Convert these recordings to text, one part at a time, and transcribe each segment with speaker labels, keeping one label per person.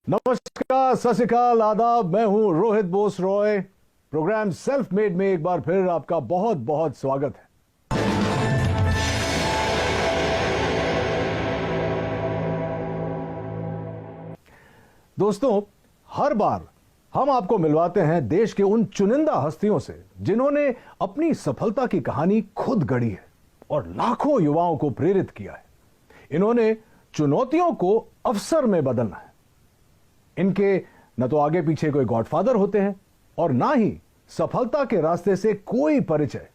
Speaker 1: नमस्कार, सत श्री अकाल, आदाब। मैं हूं Rohit Bose Roy. Programme self made में एक बार फिर आपका बहुत बहुत स्वागत है। दोस्तों, हर बार हम आपको मिलवाते हैं देश के उन चुनिंदा हस्तियों से जिन्होंने अपनी सफलता की कहानी खुद गढ़ी है और लाखों युवाओं को प्रेरित किया है। इन्होंने चुनौतियों को अवसर में बदलना है। इनके न तो आगे पीछे कोई गॉडफादर होते हैं और ना ही सफलता के रास्ते से कोई परिचय।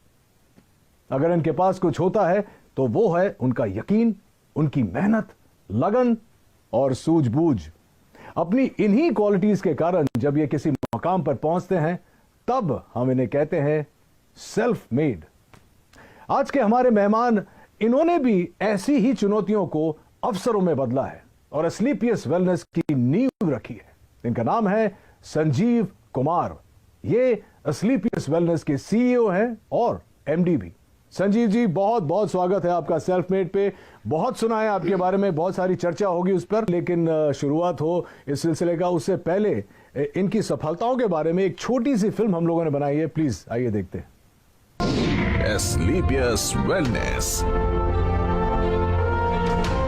Speaker 1: अगर इनके पास कुछ होता है तो वो है उनका यकीन, उनकी मेहनत, लगन और सूझबूझ। अपनी इन्हीं क्वालिटीज के कारण जब ये किसी मकाम पर पहुंचते हैं तब हम इन्हें कहते हैं सेल्फ मेड। आज के हमारे मेहमान, इन्होंने भी ऐसी ही चुनौतियों को अवसरों में बदला है और एस्क्लेपियस वेलनेस की नींव रखी है। इनका नाम है संजीव कुमार। ये एस्क्लेपियस वेलनेस के सीईओ हैं और एमडी भी। संजीव जी, बहुत बहुत स्वागत है आपका सेल्फ मेड पे। बहुत सुना है आपके बारे में, बहुत सारी चर्चा होगी उस पर, लेकिन शुरुआत हो इस सिलसिले का उससे पहले इनकी सफलताओं के बारे में एक छोटी सी फिल्म हम लोगों ने बनाई है। प्लीज आइए देखते हैं।
Speaker 2: एस्क्लेपियस वेलनेस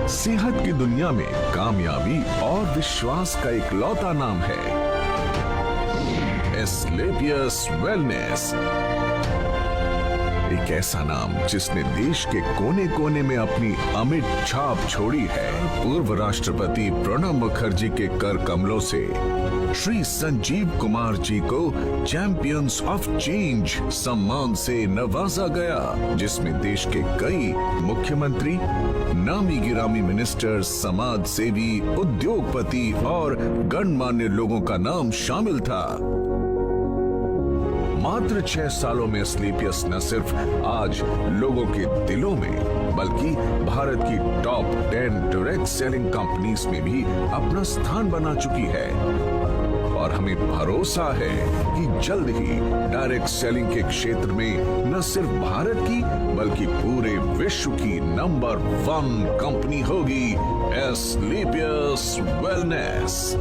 Speaker 2: सेहत की दुनिया में कामयाबी और विश्वास का इकलौता नाम है। एस्क्लेपियस वेलनेस, एक ऐसा नाम जिसने देश के कोने कोने में अपनी अमिट छाप छोड़ी है। पूर्व राष्ट्रपति प्रणब मुखर्जी के कर कमलों से श्री संजीव कुमार जी को चैंपियंस ऑफ चेंज सम्मान से नवाजा गया, जिसमें देश के कई मुख्यमंत्री, नामी गिरामी मिनिस्टर, समाज सेवी, उद्योगपति और गणमान्य लोगों का नाम शामिल था। मात्र 6 सालों में एस्क्लेपियस न सिर्फ आज लोगों के दिलों में बल्कि भारत की टॉप 10 डायरेक्ट सेलिंग कंपनीज में भी अपना स्थान बना चुकी है और हमें भरोसा है कि जल्द ही डायरेक्ट सेलिंग के क्षेत्र में न सिर्फ भारत की बल्कि पूरे विश्व की नंबर 1 कंपनी होगी एस्क्लेपियस वेलनेस।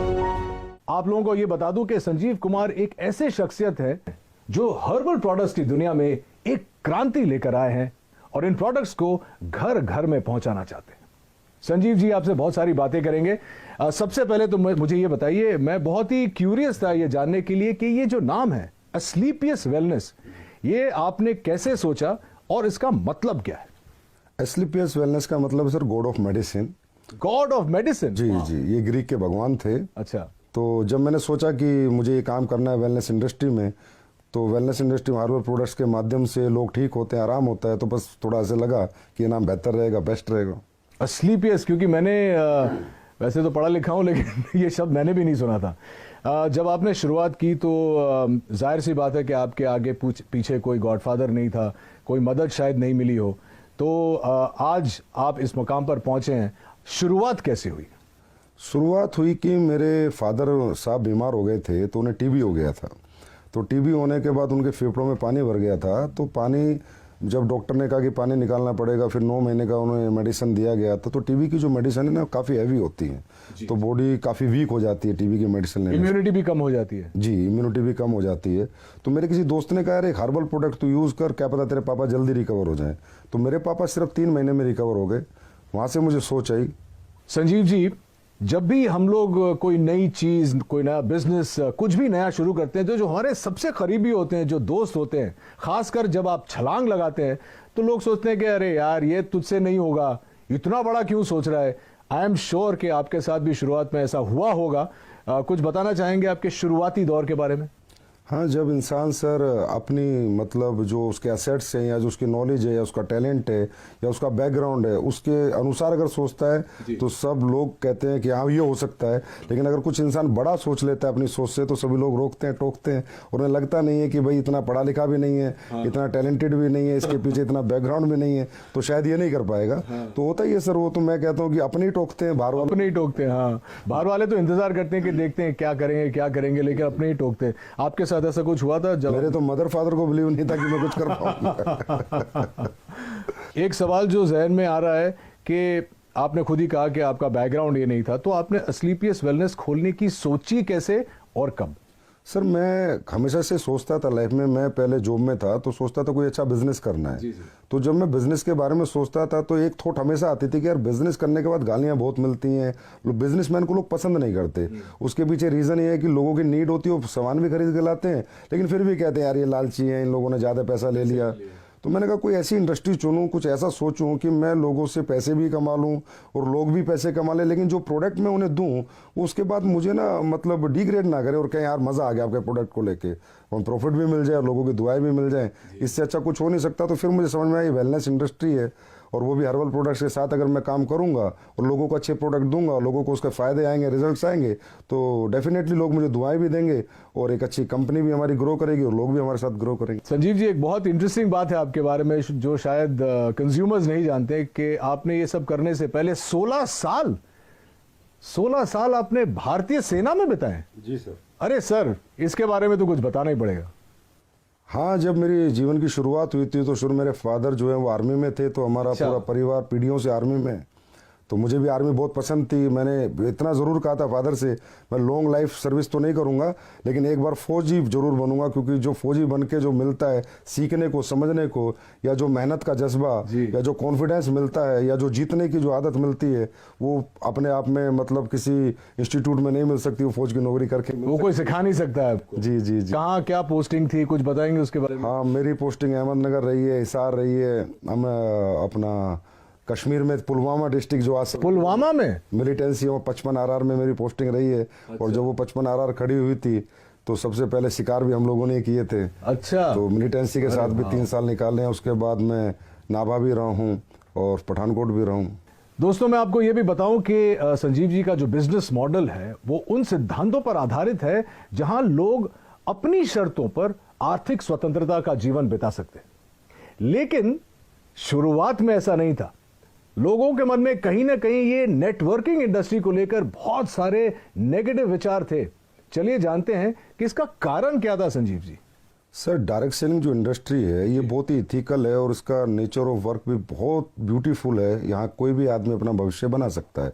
Speaker 1: आप लोगों को यह बता दूं कि संजीव कुमार एक ऐसे शख्सियत है जो हर्बल प्रोडक्ट्स की दुनिया में एक क्रांति लेकर आए हैं और इन प्रोडक्ट्स को घर घर में पहुंचाना चाहते हैं। संजीव जी, आपसे बहुत सारी बातें करेंगे। सबसे पहले तो मुझे ये बताइए, मैं बहुत ही क्यूरियस था ये जानने के लिए कि ये जो नाम है एस्क्लेपियस वेलनेस, ये आपने कैसे सोचा और इसका मतलब क्या है?
Speaker 3: एस्क्लेपियस वेलनेस का मतलब sir god of medicine.
Speaker 1: God of medicine?
Speaker 3: जी जी, ये ग्रीक के भगवान थे।
Speaker 1: अच्छा। तो
Speaker 3: जब मैंने सोचा कि मुझे ये काम करना है वेलनेस इंडस्ट्री में, तो वेलनेस इंडस्ट्री में हर्बल प्रोडक्ट्स के माध्यम से लोग ठीक होते हैं, आराम होता है, तो बस थोड़ा ऐसे लगा कि ये नाम बेहतर रहेगा, बेस्ट रहेगा
Speaker 1: एस्क्लेपियस। क्योंकि मैंने वैसे तो पढ़ा लिखा हूं लेकिन ये शब्द मैंने भी नहीं सुना था। जब आपने शुरुआत की तो जाहिर सी बात है कि आपके आगे पीछे कोई गॉडफादर नहीं था, कोई मदद शायद नहीं मिली हो, तो आज आप इस मुकाम पर पहुंचे हैं। शुरुआत कैसे हुई?
Speaker 3: शुरुआत हुई कि मेरे फादर साहब बीमार हो गए थे, तो उन्हें टीबी हो गया था। तो टीबी होने के बाद उनके फेफड़ों में पानी भर गया था। तो पानी, जब डॉक्टर ने कहा कि पानी निकालना पड़ेगा, फिर 9 महीने का उन्हें मेडिसिन दिया गया था। तो टीबी की जो मेडिसिन है ना, काफ़ी हैवी होती है, तो बॉडी काफ़ी वीक हो जाती है टीबी की मेडिसिन लेने से।
Speaker 1: इम्यूनिटी भी कम हो जाती है।
Speaker 3: जी, इम्यूनिटी भी कम हो जाती है। तो मेरे किसी दोस्त ने कहा, एक हर्बल प्रोडक्ट तो यूज़ कर, क्या पता तेरे पापा जल्दी रिकवर हो जाए। तो मेरे पापा सिर्फ 3 महीने में रिकवर हो गए। वहाँ से मुझे सोच आई।
Speaker 1: संजीव जी, जब भी हम लोग कोई नई चीज, कोई नया बिजनेस, कुछ भी नया शुरू करते हैं, तो जो हमारे सबसे करीबी होते हैं, जो दोस्त होते हैं, खासकर जब आप छलांग लगाते हैं तो लोग सोचते हैं कि अरे यार, ये तुझसे नहीं होगा, इतना बड़ा क्यों सोच रहा है। आई एम श्योर कि आपके साथ भी शुरुआत में ऐसा हुआ होगा। कुछ बताना चाहेंगे आपके शुरुआती दौर के बारे में?
Speaker 3: हाँ, जब इंसान सर अपनी मतलब जो उसके एसेट्स हैं या जो उसकी नॉलेज है या उसका टैलेंट है या उसका बैकग्राउंड है, उसके अनुसार अगर सोचता है तो सब लोग कहते हैं कि हाँ ये हो सकता है। लेकिन अगर कुछ इंसान बड़ा सोच लेता है अपनी सोच से, तो सभी लोग रोकते हैं, टोकते हैं और उन्हें लगता नहीं है कि भाई इतना पढ़ा लिखा भी नहीं है, इतना टैलेंटेड भी नहीं है, इसके पीछे इतना बैकग्राउंड भी नहीं है, तो शायद ये नहीं कर पाएगा। तो होता ही है सर वो। तो मैं कहता हूँ कि अपने ही टोकते हैं, बाहर वाले
Speaker 1: अपने ही टोकते हैं। हाँ, बाहर वाले तो इंतजार करते हैं कि देखते हैं क्या करेंगे क्या करेंगे, लेकिन अपने ही टोकते हैं। आपके साथ ऐसा कुछ हुआ था? जब
Speaker 3: मेरे तो मदर फादर को बिलीव नहीं था कि मैं कुछ कर पाऊंगा।
Speaker 1: एक सवाल जो जहन में आ रहा है कि आपने खुद ही कहा कि आपका बैकग्राउंड ये नहीं था, तो आपने अस्लीपियस वेलनेस खोलने की सोची कैसे और कब?
Speaker 3: सर मैं हमेशा से सोचता था लाइफ में, मैं पहले जॉब में था तो सोचता था कोई अच्छा बिजनेस करना है। तो जब मैं बिजनेस के बारे में सोचता था तो एक थॉट हमेशा आती थी कि यार बिजनेस करने के बाद गालियां बहुत मिलती हैं, बिजनेसमैन को लोग पसंद नहीं करते। उसके पीछे रीज़न ये है कि लोगों की नीड होती है, वो सामान भी खरीद के लाते हैं लेकिन फिर भी कहते हैं यार ये लालची है, इन लोगों ने ज़्यादा पैसा ले लिया। तो मैंने कहा कोई ऐसी इंडस्ट्री चुनूं, कुछ ऐसा सोचूं कि मैं लोगों से पैसे भी कमा लूं और लोग भी पैसे कमा लें, लेकिन जो प्रोडक्ट मैं उन्हें दूं उसके बाद मुझे ना मतलब डिग्रेड ना करे और कहें यार मज़ा आ गया आपके प्रोडक्ट को लेके, और प्रॉफिट भी मिल जाए और लोगों की दुआएं भी मिल जाए, इससे अच्छा कुछ हो नहीं सकता। तो फिर मुझे समझ में आया वेलनेस इंडस्ट्री है और वो भी हर्बल प्रोडक्ट्स के साथ अगर मैं काम करूंगा और लोगों को अच्छे प्रोडक्ट दूंगा और लोगों को उसके फायदे आएंगे, रिजल्ट्स आएंगे, तो डेफिनेटली लोग मुझे दुआएं भी देंगे और एक अच्छी कंपनी भी हमारी ग्रो करेगी और लोग भी हमारे साथ ग्रो करेंगे।
Speaker 1: संजीव जी, एक बहुत इंटरेस्टिंग बात है आपके बारे में जो शायद कंज्यूमर्स नहीं जानते कि आपने ये सब करने से पहले 16 साल आपने भारतीय सेना में बिताए।
Speaker 3: जी सर।
Speaker 1: अरे सर, इसके बारे में तो कुछ बताना ही पड़ेगा।
Speaker 3: हाँ, जब मेरी जीवन की शुरुआत हुई थी तो शुरू मेरे फादर जो है वो आर्मी में थे, तो हमारा पूरा परिवार पीढ़ियों से आर्मी में, तो मुझे भी आर्मी बहुत पसंद थी। मैंने इतना ज़रूर कहा था फादर से मैं लॉन्ग लाइफ सर्विस तो नहीं करूंगा लेकिन एक बार फौजी जरूर बनूंगा, क्योंकि जो फौजी बन के जो मिलता है सीखने को, समझने को, या जो मेहनत का जज्बा या जो कॉन्फिडेंस मिलता है या जो जीतने की जो आदत मिलती है वो अपने आप में मतलब किसी इंस्टीट्यूट में नहीं मिल सकती, वो फौज की नौकरी करके
Speaker 1: वो कोई सिखा नहीं सकता है आपको।
Speaker 3: जी जी जी।
Speaker 1: कहाँ क्या पोस्टिंग थी, कुछ बताएंगे उसके बारे में?
Speaker 3: हाँ, मेरी पोस्टिंग अहमदनगर रही है, हिसार रही है, हम अपना कश्मीर में पुलवामा डिस्ट्रिक्ट जो आज
Speaker 1: पुलवामा में
Speaker 3: मिलिटेंसी में 55 RR में मेरी पोस्टिंग रही है। और जब वो 55 RR खड़ी हुई थी तो सबसे पहले शिकार भी हम लोगों ने किए थे।
Speaker 1: अच्छा।
Speaker 3: तो मिलिटेंसी के साथ भी 3 साल निकाले हैं। उसके बाद मैं नाभा भी रहा हूँ और पठानकोट भी रहा हूँ।
Speaker 1: दोस्तों, मैं आपको यह भी बताऊं कि संजीव जी का जो बिजनेस मॉडल है वो उन सिद्धांतों पर आधारित है जहां लोग अपनी शर्तों पर आर्थिक स्वतंत्रता का जीवन बिता सकते हैं। लेकिन शुरुआत में ऐसा नहीं था। लोगों के मन में कहीं ना कहीं ये नेटवर्किंग इंडस्ट्री को लेकर बहुत सारे नेगेटिव विचार थे। चलिए जानते हैं कि इसका कारण क्या था Sanjeev ji.
Speaker 3: Sir, direct selling जो इंडस्ट्री है ये बहुत ही इथिकल है और इसका नेचर ऑफ वर्क भी बहुत ब्यूटीफुल है। यहाँ कोई भी आदमी अपना भविष्य बना सकता है,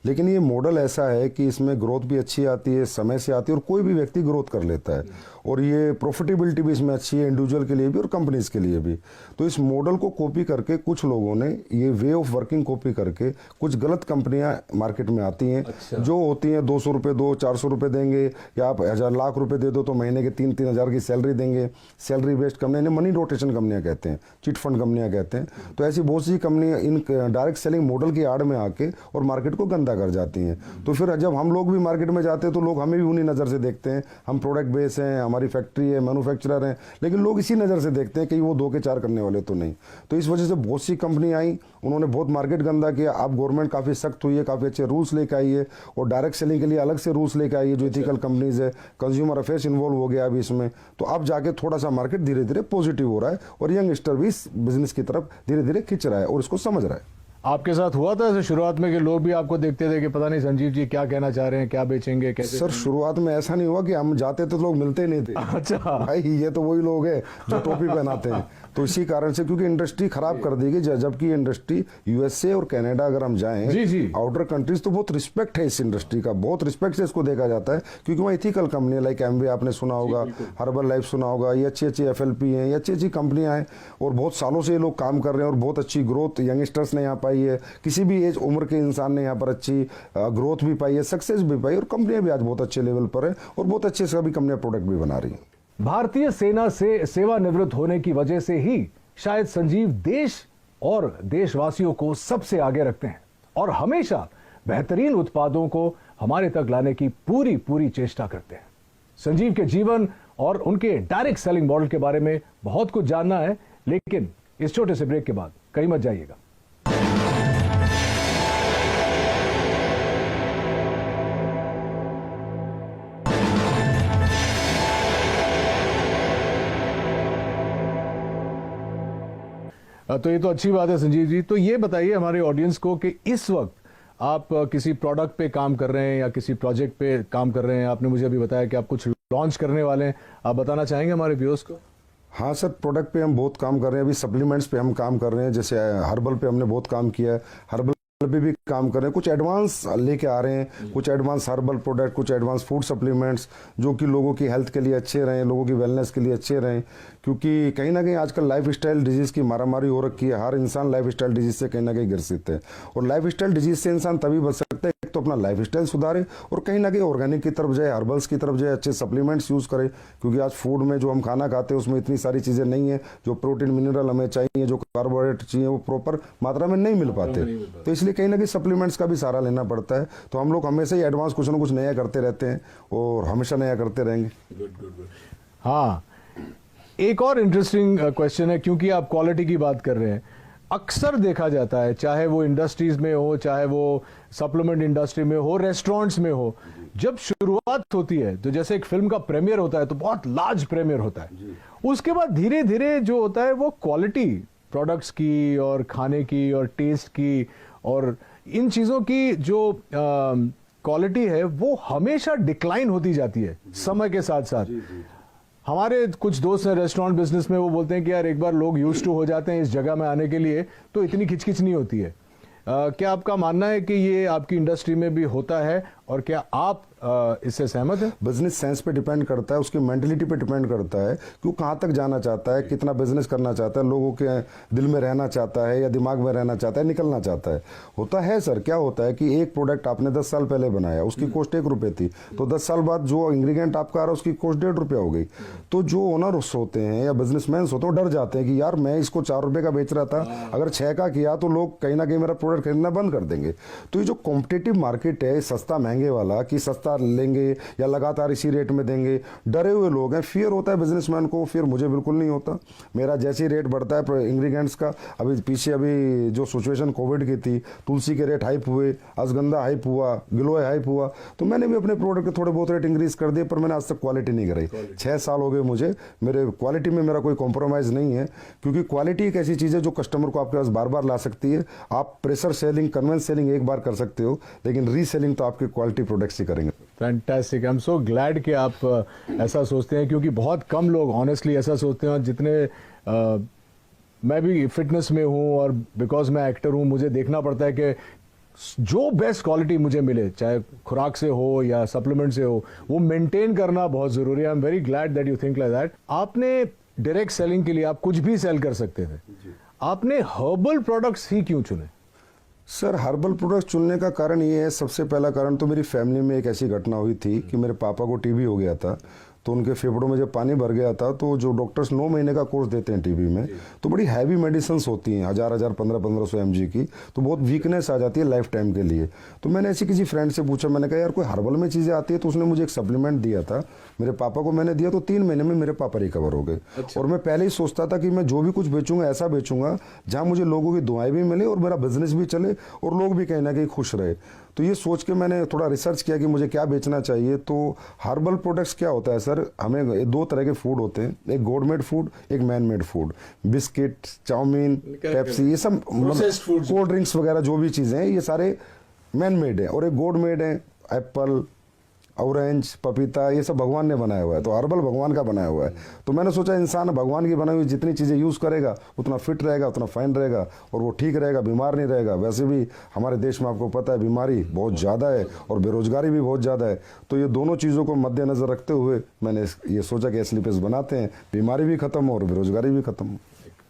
Speaker 3: लेकिन ये मॉडल ऐसा है कि इसमें ग्रोथ भी अच्छी आती है, समय से आती है और कोई भी व्यक्ति ग्रोथ कर लेता है और ये प्रॉफिटेबिलिटी भी इसमें अच्छी है, इंडिविजुअल के लिए भी और कंपनीज के लिए भी। तो इस मॉडल को कॉपी करके कुछ लोगों ने ये वे ऑफ वर्किंग कॉपी करके कुछ गलत कंपनियां मार्केट में आती हैं। अच्छा। जो होती हैं 200 रुपये दो, 400 रुपये देंगे या आप 1,000 लाख रुपए दे दो तो महीने के 3-3 हज़ार की सैलरी देंगे। सैलरी बेस्ड कंपनियां, मनी रोटेशन कंपनियां कहते हैं, चिट फंड कंपनियां कहते हैं। तो ऐसी बहुत सी कंपनियां इन डायरेक्ट सेलिंग मॉडल की आड़ में आके और मार्केट को गंदा कर जाती हैं। तो फिर जब हम लोग भी मार्केट में जाते हैं तो लोग हमें भी उन्हीं नज़र से देखते हैं। हम प्रोडक्ट बेस हैं, हमारी फैक्ट्री है, मैन्युफैक्चरर हैं, लेकिन लोग इसी नज़र से देखते हैं कि वो 2 के 4 करने वाले तो नहीं। तो इस वजह से बहुत सी कंपनी आई, उन्होंने बहुत मार्केट गंदा किया। अब गवर्नमेंट काफ़ी सख्त हुई है, काफ़ी अच्छे रूल्स लेकर आई है और डायरेक्ट सेलिंग के लिए अलग से रूल्स लेकर आई है जो इथिकल कंपनीज है। कंज्यूमर अफेयर्स इन्वॉल्व हो गया अभी इसमें। तो अब जाके थोड़ा सा मार्केट धीरे धीरे पॉजिटिव हो रहा है और यंगस्टर भी इस बिजनेस की तरफ धीरे धीरे खिंच रहा है और इसको समझ रहा है।
Speaker 1: आपके साथ हुआ था ऐसे शुरुआत में कि लोग भी आपको देखते थे कि पता नहीं संजीव जी क्या कहना चाह रहे हैं, क्या बेचेंगे, कैसे?
Speaker 3: सर, शुरुआत में ऐसा नहीं हुआ कि हम जाते तो लोग मिलते ही नहीं थे।
Speaker 1: अच्छा
Speaker 3: भाई, ये तो वही लोग हैं जो टोपी पहनाते हैं। तो इसी कारण से, क्योंकि इंडस्ट्री खराब कर दी गई, जबकि इंडस्ट्री यूएसए और कनाडा अगर हम जाएं,
Speaker 1: जी जी,
Speaker 3: आउटर कंट्रीज, तो बहुत रिस्पेक्ट है इस इंडस्ट्री का, बहुत रिस्पेक्ट से इसको देखा जाता है क्योंकि वहाँ इथिकल कंपनी लाइक एमवे आपने सुना होगा, हर्बल लाइफ सुना होगा, ये अच्छी अच्छी FLP हैं, ये अच्छी अच्छी कंपनियां हैं और बहुत सालों से ये लोग काम कर रहे हैं और बहुत अच्छी ग्रोथ यंगस्टर्स ने यहाँ पाई है। किसी भी एज उम्र के इंसान ने यहाँ पर अच्छी ग्रोथ भी पाई है, सक्सेस भी पाई और कंपनियां भी आज बहुत अच्छे लेवल पर है और बहुत अच्छे सभी कंपनियां प्रोडक्ट भी बना रही हैं।
Speaker 1: भारतीय सेना से सेवानिवृत्त होने की वजह से ही शायद संजीव देश और देशवासियों को सबसे आगे रखते हैं और हमेशा बेहतरीन उत्पादों को हमारे तक लाने की पूरी चेष्टा करते हैं। संजीव के जीवन और उनके डायरेक्ट सेलिंग मॉडल के बारे में बहुत कुछ जानना है, लेकिन इस छोटे से ब्रेक के बाद कहीं मत जाइएगा। तो ये तो अच्छी बात है संजीव जी। तो ये बताइए हमारे ऑडियंस को कि इस वक्त आप किसी प्रोडक्ट पे काम कर रहे हैं या किसी प्रोजेक्ट पे काम कर रहे हैं। आपने मुझे अभी बताया कि आप कुछ लॉन्च करने वाले हैं, आप बताना चाहेंगे हमारे व्यूअर्स को?
Speaker 3: हाँ सर, प्रोडक्ट पे हम बहुत काम कर रहे हैं। अभी सप्लीमेंट्स पे हम काम कर रहे हैं, जैसे हर्बल पे हमने बहुत काम किया है। हर्बल पे भी काम कर रहे हैं, कुछ एडवांस लेके आ रहे हैं, कुछ एडवांस हर्बल प्रोडक्ट, कुछ एडवांस फूड सप्लीमेंट्स जो कि लोगों की हेल्थ के लिए अच्छे रहें, लोगों की वेलनेस के लिए अच्छे रहें। क्योंकि कहीं ना कहीं आजकल लाइफ स्टाइल डिजीज़ की मारामारी हो रखी है, हर इंसान लाइफ स्टाइल डिजीज़ से कहीं ना कहीं ग्रसित है। और लाइफ स्टाइल डिजीज़ से इंसान तभी बच सकता है, एक तो अपना लाइफ स्टाइल सुधारे और कहीं ना कहीं ऑर्गेनिक की तरफ जाए, हर्बल्स की तरफ जाए, अच्छे सप्लीमेंट्स यूज़ करें। क्योंकि आज फूड में जो हम खाना खाते हैं उसमें इतनी सारी चीज़ें नहीं है, जो प्रोटीन मिनरल हमें चाहिए, जो कार्बोहाइड्रेट चाहिए वो प्रॉपर मात्रा में नहीं मिल पाते। तो इसलिए कहीं ना कहीं सप्लीमेंट्स का भी सहारा लेना पड़ता है। तो हम लोग हमेशा ही एडवांस कुछ ना कुछ नया करते रहते हैं और हमेशा नया करते रहेंगे।
Speaker 1: हाँ, एक और इंटरेस्टिंग क्वेश्चन है, क्योंकि आप क्वालिटी की बात कर रहे हैं। अक्सर देखा जाता है, चाहे वो इंडस्ट्रीज में हो, चाहे वो सप्लीमेंट इंडस्ट्री में हो, रेस्टोरेंट्स में हो, जब शुरुआत होती है तो जैसे एक फिल्म का प्रीमियर होता है तो बहुत लार्ज प्रीमियर होता है। उसके बाद धीरे धीरे जो होता है वो क्वालिटी प्रोडक्ट्स की और खाने की और टेस्ट की और इन चीज़ों की जो क्वालिटी है वो हमेशा डिक्लाइन होती जाती है समय के साथ साथ। हमारे कुछ दोस्त हैं रेस्टोरेंट बिजनेस में, वो बोलते हैं कि यार एक बार लोग यूज्ड टू हो जाते हैं इस जगह में आने के लिए तो इतनी खिचखिच नहीं होती है। क्या आपका मानना है कि ये आपकी इंडस्ट्री में भी होता है और क्या आप इससे सहमत हैं?
Speaker 3: बिजनेस सेंस पे डिपेंड करता है, उसकी मेंटलिटी पे डिपेंड करता है कि वो कहाँ तक जाना चाहता है, कितना बिजनेस करना चाहता है, लोगों के दिल में रहना चाहता है या दिमाग में रहना चाहता है, निकलना चाहता है। होता है सर, क्या होता है कि एक प्रोडक्ट आपने 10 साल पहले बनाया, उसकी कॉस्ट 1 रुपये थी, तो 10 साल बाद जो इंग्रेडिएंट आपका आ रहा है उसकी कॉस्ट 1.5 रुपया हो गई। तो जो ओनर्स होते हैं या बिजनेसमैन होते हैं वो डर जाते हैं कि यार मैं इसको 4 रुपये का बेच रहा था, अगर 6 का किया तो लोग कहीं ना कहीं मेरा प्रोडक्ट खरीदना बंद कर देंगे। तो ये जो कॉम्पिटिटिव मार्केट है सस्ता महंगे वाला, कि सस्ता लेंगे या लगातार इसी रेट में देंगे, डरे हुए लोग हैं। फियर होता है बिजनेसमैन को, फिर मुझे बिल्कुल नहीं होता। मेरा जैसे ही रेट बढ़ता है इंग्रेडिएंट्स का, अभी जो सिचुएशन कोविड की थी, तुलसी के रेट हाइप हुए, अश्वगंधा हाइप हुआ, गिलोय हाइप हुआ, तो मैंने भी अपने प्रोडक्ट के थोड़े बहुत रेट इंक्रीज कर दिए, पर मैंने आज तक क्वालिटी नहीं कराई। 6 साल हो गए मुझे, मेरे क्वालिटी में मेरा कोई कॉम्प्रोमाइज़ नहीं है। क्योंकि क्वालिटी एक ऐसी चीज़ है जो कस्टमर को आपके पास बार बार ला सकती है। आप प्रेशर सेलिंग, कन्वेंस सेलिंग एक बार कर सकते हो, लेकिन रीसेलिंग तो आपके क्वालिटी प्रोडक्ट्स ही करेंगे।
Speaker 1: Fantastic, I am so glad कि आप ऐसा सोचते हैं, क्योंकि बहुत कम लोग ऑनेस्टली ऐसा सोचते हैं। जितने मैं भी फिटनेस में हूं और बिकॉज मैं एक्टर हूं, मुझे देखना पड़ता है कि जो बेस्ट क्वालिटी मुझे मिले, चाहे खुराक से हो या सप्लीमेंट से हो, वो मेंटेन करना बहुत जरूरी है। I am very glad that you think like that. आपने डायरेक्ट सेलिंग के लिए आप कुछ भी सेल कर सकते थे, आपने हर्बल प्रोडक्ट्स ही क्यों चुने?
Speaker 3: सर, हर्बल प्रोडक्ट चुनने का कारण ये है, सबसे पहला कारण तो मेरी फैमिली में एक ऐसी घटना हुई थी कि मेरे पापा को टीबी हो गया था। तो उनके फेफड़ों में जब पानी भर गया था, तो जो डॉक्टर्स 9 महीने का कोर्स देते हैं टीबी में, तो बड़ी हैवी मेडिसिन होती हैं, 1000 1500 mg की, तो बहुत वीकनेस आ जाती है लाइफ टाइम के लिए। तो मैंने ऐसी किसी फ्रेंड से पूछा, मैंने कहा यार कोई हर्बल में चीज़ें आती है, तो उसने मुझे एक सप्लीमेंट दिया था, मेरे पापा को मैंने दिया, तो 3 महीने में मेरे पापा रिकवर हो गए। और मैं पहले ही सोचता था कि मैं जो भी कुछ बेचूंगा ऐसा बेचूंगा जहाँ मुझे लोगों की दुआएं भी मिले और मेरा बिजनेस भी चले और लोग भी कहीं ना कहीं खुश रहे। तो ये सोच के मैंने थोड़ा रिसर्च किया कि मुझे क्या बेचना चाहिए। तो हर्बल प्रोडक्ट्स क्या होता है सर, हमें 2 तरह के फूड होते हैं, एक गॉड मेड फूड, एक man made food. Biscuit, chowmein, Pepsi, ये सब कोल्ड ड्रिंक्स वगैरह जो भी चीज़ें हैं ये सारे मैन मेड है। और एक गॉड मेड है, एप्पल, ऑरेंज, पपीता, ये सब भगवान ने बनाया हुआ है। तो हर्बल भगवान का बनाया हुआ है। तो मैंने सोचा इंसान भगवान की बनाई हुई जितनी चीज़ें यूज़ करेगा उतना फिट रहेगा, उतना फाइन रहेगा और वो ठीक रहेगा, बीमार नहीं रहेगा। वैसे भी हमारे देश में आपको पता है बीमारी बहुत ज़्यादा है और बेरोजगारी भी बहुत ज़्यादा है। तो ये दोनों चीज़ों को मद्देनज़र रखते हुए मैंने ये सोचा कि स्लीपर्स बनाते हैं, बीमारी भी खत्म हो और बेरोजगारी भी खत्म हो।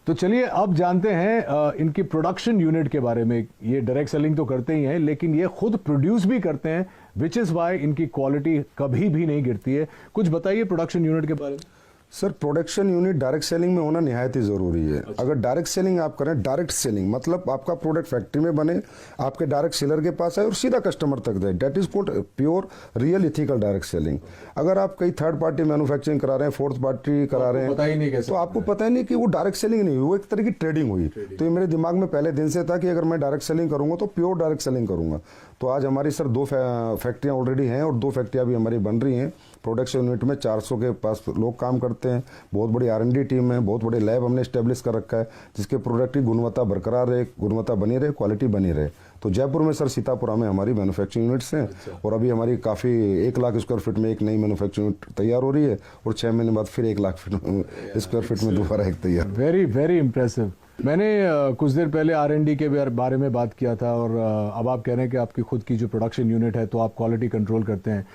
Speaker 1: तो चलिए अब जानते हैं इनकी प्रोडक्शन यूनिट के बारे में। ये डायरेक्ट सेलिंग तो करते ही हैं, लेकिन ये खुद प्रोड्यूस भी करते हैं, विच इज़ वाई इनकी क्वालिटी कभी भी नहीं गिरती है। कुछ बताइए प्रोडक्शन यूनिट के बारे में।
Speaker 3: Sir, production unit direct selling में होना निहायत ही ज़रूरी है। अगर डायरेक्ट सेलिंग आप करें, डायरेक्ट सेलिंग मतलब आपका प्रोडक्ट फैक्ट्री में बने, आपके डायरेक्ट सेलर के पास आए और सीधा कस्टमर तक जाए, that is called pure real ethical direct selling. अगर आप कई थर्ड पार्टी मैन्युफैक्चरिंग करा रहे हैं, फोर्थ पार्टी करा रहे हैं, तो आपको पता ही नहीं कि वो डायरेक्ट सेलिंग नहीं हुई, वो एक तरह की ट्रेडिंग हुई। तो ये मेरे दिमाग में पहले दिन से था कि अगर मैं डायरेक्ट सेलिंग करूंगा तो प्योर डायरेक्ट सेलिंग करूंगा। तो आज हमारी सर 2 फैक्ट्रियाँ ऑलरेडी हैं और 2 फैक्ट्रियाँ भी हमारी बन रही हैं। प्रोडक्शन यूनिट में 400 के पास लोग काम करते हैं, बहुत बड़ी R&D टीम है, बहुत बड़े लैब हमने इस्टेब्लिश कर रखा है जिसके प्रोडक्ट की गुणवत्ता बरकरार रहे, गुणवत्ता बनी रहे, क्वालिटी बनी रहे। तो जयपुर में सर सीतापुरा में हमारी मैन्युफैक्चरिंग यूनिट्स हैं। और अभी हमारी काफ़ी 1 लाख स्क्वायर फीट में एक नई मैन्युफैक्चरिंग यूनिट तैयार हो रही है और 6 महीने बाद फिर 1 लाख स्क्वायर फीट में दोबारा एक तैयार।
Speaker 1: Very very impressive. मैंने कुछ देर पहले R&D के बारे में बात किया था और अब आप कह रहे हैं कि आपकी खुद की जो प्रोडक्शन यूनिट है तो आप क्वालिटी कंट्रोल करते हैं,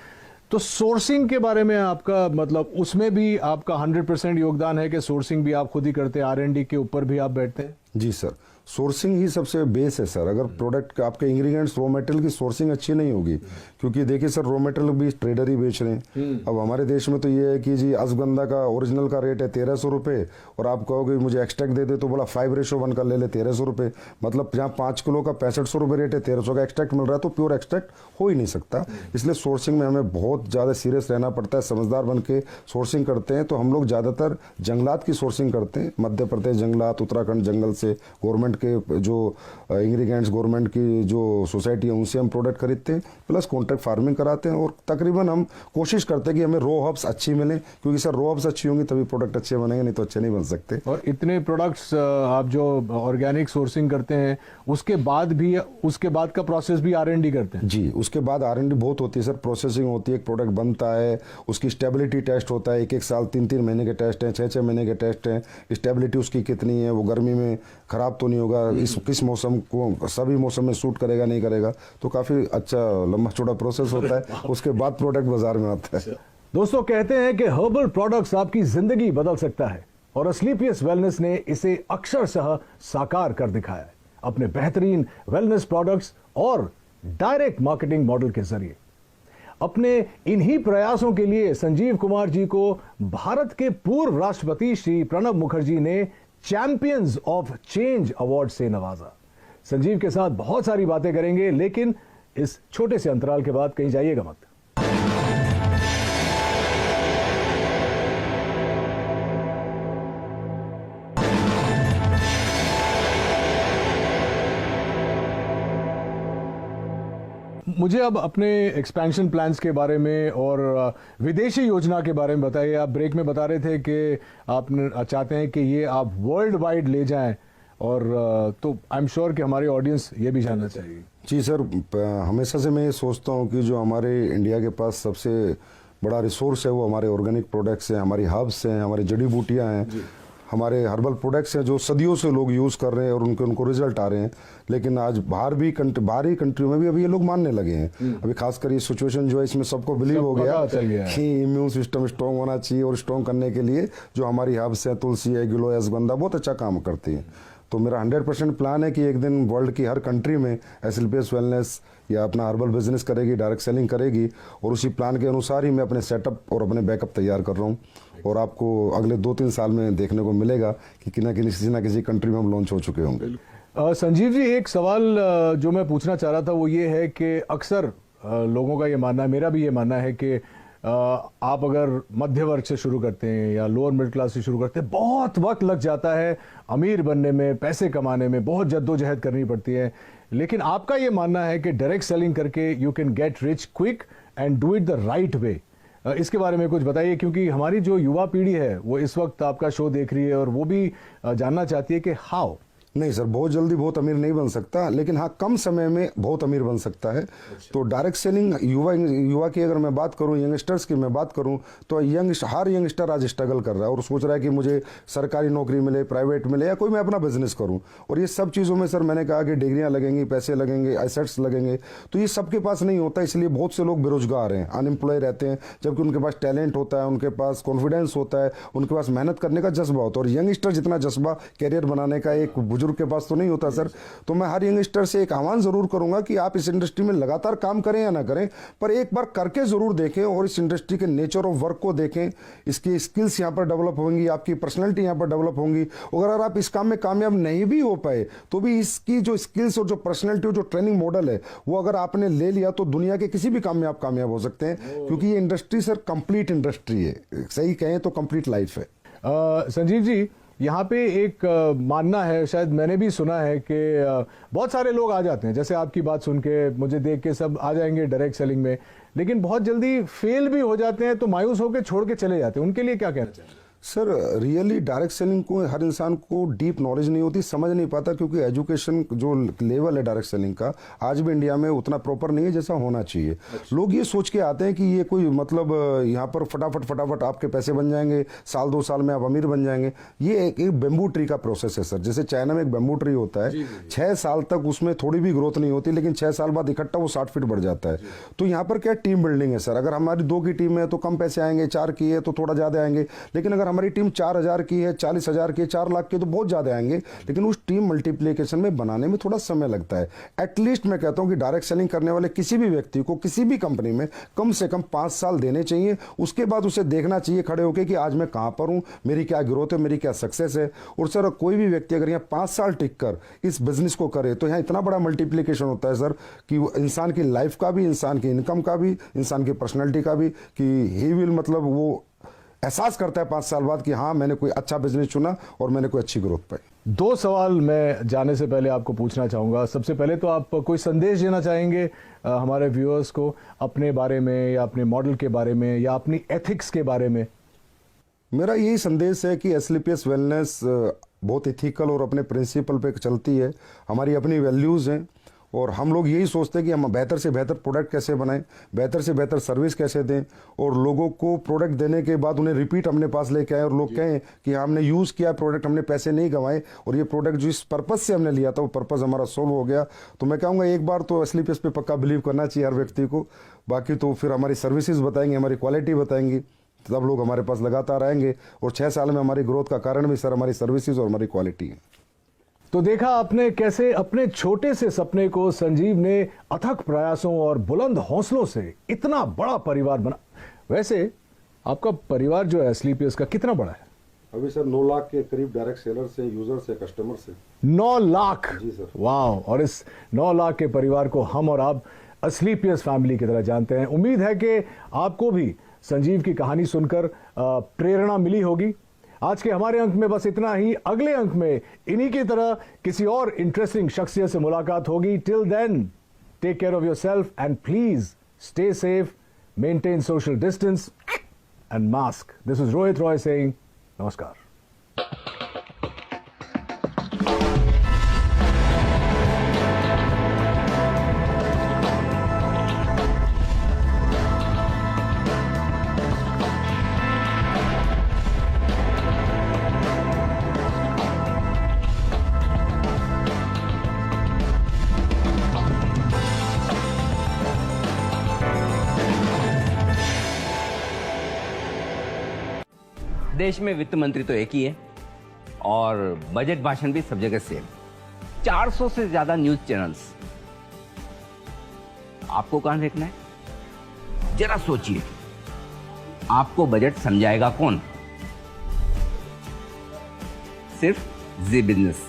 Speaker 1: तो सोर्सिंग के बारे में आपका मतलब उसमें भी आपका 100% योगदान है कि सोर्सिंग भी आप खुद ही करते हैं, R&D के ऊपर भी आप बैठते हैं?
Speaker 3: जी सर, सोर्सिंग ही सबसे बेस है सर। अगर प्रोडक्ट आपके इंग्रेडिएंट्स रॉ मटेरियल की सोर्सिंग अच्छी नहीं होगी, क्योंकि देखिए सर रॉ मटेरियल भी ट्रेडर ही बेच रहे हैं। अब हमारे देश में तो ये है कि जी अश्वगंधा का ओरिजिनल का रेट है 1300 रुपये और आप कहोगे मुझे एक्सट्रैक्ट दे दे तो बोला 5:1 का ले ले 1300 रुपये, मतलब जहाँ 5 किलो का 6500 रुपये रेट है 1300 का एक्सट्रैक्ट मिल रहा है, तो प्योर एक्सट्रैक्ट हो ही नहीं सकता। इसलिए सोर्सिंग में हमें बहुत ज़्यादा सीरियस रहना पड़ता है, समझदार बन के सोर्सिंग करते हैं। तो हम लोग ज़्यादातर जंगलात की सोर्सिंग करते हैं, मध्य प्रदेश जंगलात, उत्तराखंड जंगल से, गवर्नमेंट के जो इंग्रेडिएंट्स गवर्नमेंट की जो सोसाइटी है उनसे हम प्रोडक्ट खरीदते हैं, प्लस कॉन्ट्रैक्ट फार्मिंग कराते हैं। और तकरीबन हम कोशिश करते हैं कि हमें रॉ हर्ब्स अच्छी मिलें, क्योंकि सर रॉ हर्ब्स अच्छी होंगी तभी प्रोडक्ट अच्छे बनेंगे, नहीं तो अच्छे नहीं बन सकते।
Speaker 1: और इतने प्रोडक्ट्स आप जो ऑर्गेनिक सोर्सिंग करते हैं उसके बाद का प्रोसेस भी R&D करते हैं?
Speaker 3: जी, उसके बाद R&D बहुत होती है सर, प्रोसेसिंग होती है, एक प्रोडक्ट बनता है, उसकी स्टेबिलिटी टेस्ट होता है, 1-1 साल 3-3 महीने के टेस्ट हैं, 6-6 महीने के टेस्ट हैं, स्टेबिलिटी उसकी कितनी है, वो गर्मी में खराब तो नहीं होगा, किस मौसम को सभी मौसम में सूट करेगा नहीं करेगा, तो काफ़ी अच्छा लंबा चौड़ा प्रोसेस होता है। उसके बाद प्रोडक्ट बाजार में आता है।
Speaker 1: दोस्तों, कहते हैं कि हर्बल प्रोडक्ट्स आपकी जिंदगी बदल सकता है और असलीपियस वेलनेस ने इसे अक्षरशः साकार कर दिखाया है अपने बेहतरीन वेलनेस प्रोडक्ट्स और डायरेक्ट मार्केटिंग मॉडल के जरिए। अपने इन्हीं प्रयासों के लिए संजीव कुमार जी को भारत के पूर्व राष्ट्रपति श्री प्रणब मुखर्जी ने चैंपियंस ऑफ चेंज अवार्ड से नवाजा। संजीव के साथ बहुत सारी बातें करेंगे, लेकिन इस छोटे से अंतराल के बाद कहीं जाइएगा मत। मुझे अब अपने एक्सपेंशन प्लान्स के बारे में और विदेशी योजना के बारे में बताइए। आप ब्रेक में बता रहे थे कि आप चाहते हैं कि ये आप वर्ल्ड वाइड ले जाएं, और तो आई एम श्योर कि हमारी ऑडियंस ये भी जानना चाहिए।
Speaker 3: जी सर, हमेशा से मैं ये सोचता हूँ कि जो हमारे इंडिया के पास सबसे बड़ा रिसोर्स है वो हमारे ऑर्गेनिक प्रोडक्ट्स हैं, हमारी हर्ब्स हैं, हमारी जड़ी बूटियाँ हैं, हमारे हर्बल प्रोडक्ट्स हैं जो सदियों से लोग यूज़ कर रहे हैं और उनको रिजल्ट आ रहे हैं। लेकिन आज बाहरी कंट्रियों में भी अभी ये लोग मानने लगे हैं। अभी खासकर ये सिचुएशन जो है इसमें सबको बिलीव हो गया कि इम्यून सिस्टम स्ट्रॉन्ग होना चाहिए, और स्ट्रॉन्ग करने के लिए जो हमारी हर्ब्स हैं, तुलसी है, गिलोय, अश्वगंधा बहुत अच्छा काम करती है। तो मेरा 100% प्लान है कि एक दिन वर्ल्ड की हर कंट्री में एसएलपीएस वेलनेस या अपना हर्बल बिजनेस करेगी, डायरेक्ट सेलिंग करेगी, और उसी प्लान के अनुसार ही मैं अपने सेटअप और अपने बैकअप तैयार कर रहा हूँ। और आपको अगले 2-3 साल में देखने को मिलेगा कि किसी ना किसी कंट्री में हम लॉन्च हो चुके होंगे।
Speaker 1: संजीव जी, एक सवाल जो मैं पूछना चाह रहा था वो ये है कि अक्सर लोगों का ये मानना है, मेरा भी ये मानना है कि आप अगर मध्य वर्ग से शुरू करते हैं या लोअर मिडिल क्लास से शुरू करते हैं, बहुत वक्त लग जाता है अमीर बनने में, पैसे कमाने में बहुत जद्दोजहद करनी पड़ती है। लेकिन आपका ये मानना है कि डायरेक्ट सेलिंग करके you can get rich quick and do it the right way. इसके बारे में कुछ बताइए, क्योंकि हमारी जो युवा पीढ़ी है वो इस वक्त आपका शो देख रही है और वो भी जानना चाहती है कि हाउ।
Speaker 3: नहीं सर, बहुत जल्दी बहुत अमीर नहीं बन सकता, लेकिन हाँ कम समय में बहुत अमीर बन सकता है। तो डायरेक्ट सेलिंग युवा की अगर मैं बात करूँ, यंगस्टर्स की मैं बात करूँ, तो हर यंगस्टर आज स्ट्रगल कर रहा है और सोच रहा है कि मुझे सरकारी नौकरी मिले, प्राइवेट मिले, या कोई मैं अपना बिजनेस करूँ। और ये सब चीज़ों में सर मैंने कहा कि डिग्रियाँ लगेंगी, पैसे लगेंगे, एसेट्स लगेंगे, तो ये सबके पास नहीं होता। इसलिए बहुत से लोग बेरोजगार हैं, अनएम्प्लॉय रहते हैं, जबकि उनके पास टैलेंट होता है, उनके पास कॉन्फिडेंस होता है, उनके पास मेहनत करने का जज्बा होता है। और यंगस्टर जितना जज्बा कैरियर बनाने का एक बुजुर्ग के पास तो नहीं होता सर। तो मैं हर यंगस्टर से एक आह्वान जरूर करूंगा कि आप इस इंडस्ट्री में लगातार काम करें या ना करें, पर एक बार करके जरूर देखें और इस इंडस्ट्री के नेचर ऑफ वर्क को देखें। इसकी स्किल्स यहां पर डेवलप होंगी, आपकी पर्सनैलिटी यहां पर डेवलप होंगी। अगर आप इस काम में कामयाब नहीं भी हो पाए तो भी इसकी जो स्किल्स और जो पर्सनैलिटी, जो ट्रेनिंग मॉडल है, वो अगर आपने ले लिया तो दुनिया के किसी भी काम में आप कामयाब हो सकते हैं। क्योंकि ये इंडस्ट्री सर कंप्लीट इंडस्ट्री है, सही कहें तो कंप्लीट लाइफ है।
Speaker 1: संजीव जी, यहाँ पे एक मानना है, शायद मैंने भी सुना है कि बहुत सारे लोग आ जाते हैं, जैसे आपकी बात सुन के मुझे देख के सब आ जाएंगे डायरेक्ट सेलिंग में, लेकिन बहुत जल्दी फेल भी हो जाते हैं तो मायूस होकर छोड़ के चले जाते हैं। उनके लिए क्या कहना चाहिए?
Speaker 3: सर रियली डायरेक्ट सेलिंग को हर इंसान को डीप नॉलेज नहीं होती, समझ नहीं पाता, क्योंकि एजुकेशन जो लेवल है डायरेक्ट सेलिंग का आज भी इंडिया में उतना प्रॉपर नहीं है जैसा होना चाहिए। लोग ये सोच के आते हैं कि ये कोई मतलब यहाँ पर फटाफट आपके पैसे बन जाएंगे, साल 2 साल में आप अमीर बन जाएंगे। ये एक बेम्बू ट्री का प्रोसेस है सर। जैसे चाइना में एक बेम्बू ट्री होता है, 6 साल तक उसमें थोड़ी भी ग्रोथ नहीं होती, लेकिन 6 साल बाद इकट्ठा वो 60 फीट बढ़ जाता है। तो यहाँ पर क्या टीम बिल्डिंग है सर। अगर हमारी 2 की टीम है तो कम पैसे आएंगे, 4 की है तो थोड़ा ज़्यादा आएंगे, लेकिन अगर हमारी टीम 4000 की है, 40,000 की है, 4 लाख की है तो बहुत ज़्यादा आएंगे, लेकिन उस टीम मल्टीप्लिकेशन में बनाने में थोड़ा समय लगता है। एटलीस्ट मैं कहता हूं कि डायरेक्ट सेलिंग करने वाले किसी भी व्यक्ति को किसी भी कंपनी में कम से कम 5 साल देने चाहिए। उसके बाद उसे देखना चाहिए खड़े होकर कि आज मैं कहां पर हूं, मेरी क्या ग्रोथ है, मेरी क्या सक्सेस है। और सर कोई भी व्यक्ति अगर यहाँ 5 साल टिक कर इस बिजनेस को करे तो यहाँ इतना बड़ा मल्टीप्लिकेशन होता है सर कि इंसान की लाइफ का भी, इंसान की इनकम का भी, इंसान की पर्सनैलिटी का भी, कि ही विल मतलब वो एहसास करता है 5 साल बाद कि हाँ मैंने कोई अच्छा बिजनेस चुना और मैंने कोई अच्छी ग्रोथ पाई।
Speaker 1: 2 सवाल मैं जाने से पहले आपको पूछना चाहूंगा। सबसे पहले तो आप कोई संदेश देना चाहेंगे हमारे व्यूअर्स को अपने बारे में, या अपने मॉडल के बारे में, या अपनी एथिक्स के बारे में?
Speaker 3: मेरा यही संदेश है कि एसलीपीएस वेलनेस बहुत इथिकल और अपने प्रिंसिपल पे चलती है। हमारी अपनी वैल्यूज़ हैं और हम लोग यही सोचते हैं कि हम बेहतर से बेहतर प्रोडक्ट कैसे बनाएं, बेहतर से बेहतर सर्विस कैसे दें, और लोगों को प्रोडक्ट देने के बाद उन्हें रिपीट अपने पास लेके आए और लोग कहें कि हमने यूज़ किया प्रोडक्ट, हमने पैसे नहीं गंवाए और ये प्रोडक्ट जो इस पर्पज़ से हमने लिया था वो पर्पज़ हमारा सोल्व हो गया। तो मैं कहूँगा एक बार तो एसलीपीएस पे पक्का बिलीव करना चाहिए हर व्यक्ति को। बाकी तो फिर हमारी सर्विसेज बताएंगे, हमारी क्वालिटी बताएंगी, तब लोग हमारे पास लगातार आएंगे। और 6 साल में हमारी ग्रोथ का कारण भी सर हमारी सर्विसेज और हमारी क्वालिटी है।
Speaker 1: तो देखा आपने कैसे अपने छोटे से सपने को संजीव ने अथक प्रयासों और बुलंद हौसलों से इतना बड़ा परिवार बना। वैसे आपका परिवार जो है एसलीपीएस का कितना बड़ा है?
Speaker 3: अभी सर 9 लाख के करीब डायरेक्ट सेलर से, यूजर से, कस्टमर से।
Speaker 1: 9 लाख?
Speaker 3: जी सर।
Speaker 1: वाह। और इस 9 लाख के परिवार को हम और आप एसलीपीएस फैमिली की तरह जानते हैं। उम्मीद है कि आपको भी संजीव की कहानी सुनकर प्रेरणा मिली होगी। आज के हमारे अंक में बस इतना ही। अगले अंक में इन्हीं की तरह किसी और इंटरेस्टिंग शख्सियत से मुलाकात होगी। Till then take care of yourself and please stay safe, maintain social distance and mask. This is Rohit Roy saying नमस्कार।
Speaker 4: देश में वित्त मंत्री तो एक ही है और बजट भाषण भी सब जगह सेम। 400 से ज्यादा न्यूज चैनल्स। आपको कहां देखना है? जरा सोचिए, आपको बजट समझाएगा कौन? सिर्फ जी बिजनेस।